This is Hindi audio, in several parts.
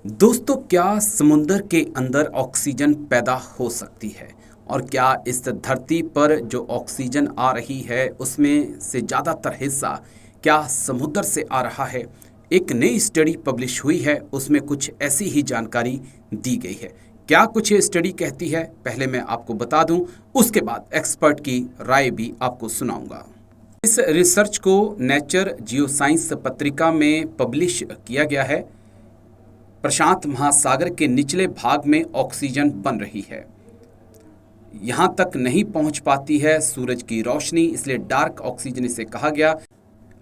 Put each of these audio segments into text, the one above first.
दोस्तों, क्या समुंदर के अंदर ऑक्सीजन पैदा हो सकती है? और क्या इस धरती पर जो ऑक्सीजन आ रही है उसमें से ज़्यादातर हिस्सा क्या समुद्र से आ रहा है? एक नई स्टडी पब्लिश हुई है, उसमें कुछ ऐसी ही जानकारी दी गई है। क्या कुछ ये स्टडी कहती है, पहले मैं आपको बता दूं, उसके बाद एक्सपर्ट की राय भी आपको सुनाऊंगा। इस रिसर्च को नेचर जियोसाइंस पत्रिका में पब्लिश किया गया है। प्रशांत महासागर के निचले भाग में ऑक्सीजन बन रही है। यहां तक नहीं पहुंच पाती है सूरज की रोशनी, इसलिए डार्क ऑक्सीजन इसे कहा गया।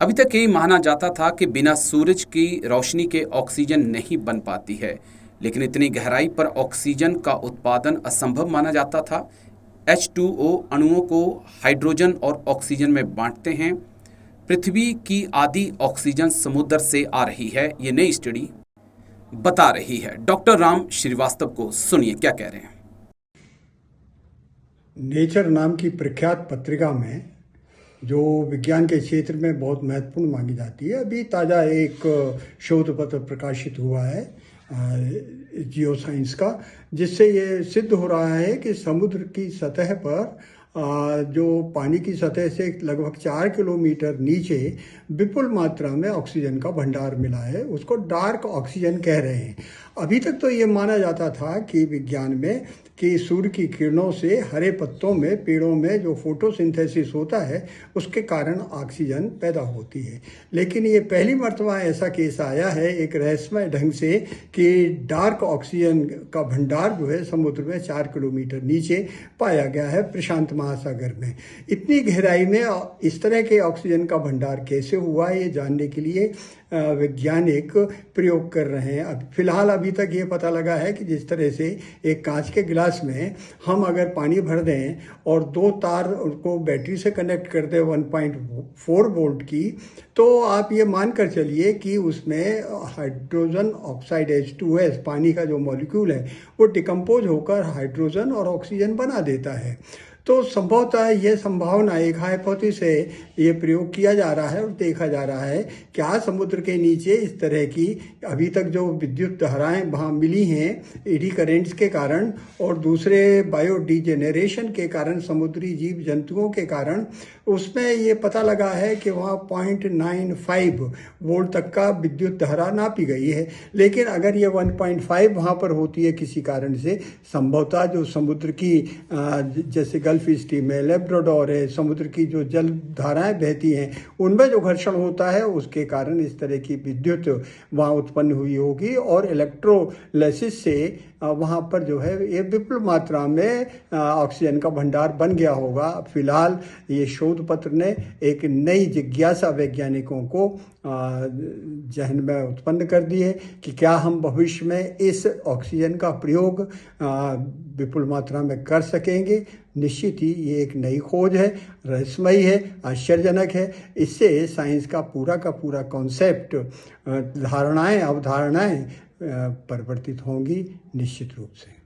अभी तक यही माना जाता था कि बिना सूरज की रोशनी के ऑक्सीजन नहीं बन पाती है, लेकिन इतनी गहराई पर ऑक्सीजन का उत्पादन असंभव माना जाता था। H2O अणुओं को हाइड्रोजन और ऑक्सीजन में बांटते हैं। पृथ्वी की आधी ऑक्सीजन समुद्र से आ रही है, ये नई स्टडी बता रही है। डॉक्टर राम श्रीवास्तव को सुनिए क्या कह रहे हैं। नेचर नाम की प्रख्यात पत्रिका में, जो विज्ञान के क्षेत्र में बहुत महत्वपूर्ण मानी जाती है, अभी ताज़ा एक शोध पत्र प्रकाशित हुआ है जियो साइंस का, जिससे ये सिद्ध हो रहा है कि समुद्र की सतह पर जो पानी की सतह से लगभग 4 किलोमीटर नीचे विपुल मात्रा में ऑक्सीजन का भंडार मिला है। उसको डार्क ऑक्सीजन कह रहे हैं। अभी तक तो ये माना जाता था कि विज्ञान में कि सूर्य की किरणों से हरे पत्तों में, पेड़ों में जो फोटोसिंथेसिस होता है उसके कारण ऑक्सीजन पैदा होती है। लेकिन ये पहली मर्तबा ऐसा केस आया है एक रहस्यमय ढंग से कि डार्क ऑक्सीजन का भंडार जो है समुद्र में 4 किलोमीटर नीचे पाया गया है, प्रशांत महासागर में। इतनी गहराई में इस तरह के ऑक्सीजन का भंडार कैसे हुआ, ये जानने के लिए वैज्ञानिक प्रयोग कर रहे हैं। अब फिलहाल अभी तक ये पता लगा है कि जिस तरह से एक कांच के गिलास में हम अगर पानी भर दें और 2 तार को बैटरी से कनेक्ट कर दें 1.4 वोल्ट की, तो आप ये मान कर चलिए कि उसमें हाइड्रोजन ऑक्साइड H2S पानी का जो मॉलिक्यूल है वो डिकम्पोज होकर हाइड्रोजन और ऑक्सीजन बना देता है। तो संभवतः ये संभावना, एक हाइपोथेसिस है, ये प्रयोग किया जा रहा है और देखा जा रहा है क्या समुद्र के नीचे इस तरह की अभी तक जो विद्युत धाराएं वहाँ मिली हैं एडी करेंट्स के कारण और दूसरे बायोडिजेनरेशन के कारण, समुद्री जीव जंतुओं के कारण, उसमें ये पता लगा है कि वहाँ 0.95 वोल्ट तक का विद्युत धारा नापी गई है। लेकिन अगर ये 1.5 वहाँ पर होती है किसी कारण से, संभवतः जो समुद्र की जैसे गल्फ स्ट्रीम है, लेब्राडोर है, समुद्र की जो जल धाराएं बहती हैं उनमें जो घर्षण होता है उसके कारण इस तरह की विद्युत वहाँ उत्पन्न हुई होगी और इलेक्ट्रोलाइसिस से वहाँ पर जो है ये विपुल मात्रा में ऑक्सीजन का भंडार बन गया होगा। फिलहाल ये शोध पत्र ने एक नई जिज्ञासा वैज्ञानिकों को जहन में उत्पन्न कर दी है कि क्या हम भविष्य में इस ऑक्सीजन का प्रयोग विपुल मात्रा में कर सकेंगे। निश्चित ही ये एक नई खोज है, रहस्यमयी है, आश्चर्यजनक है। इससे साइंस का पूरा कॉन्सेप्ट, धारणाएं, अवधारणाएं परिवर्तित होंगी निश्चित रूप से।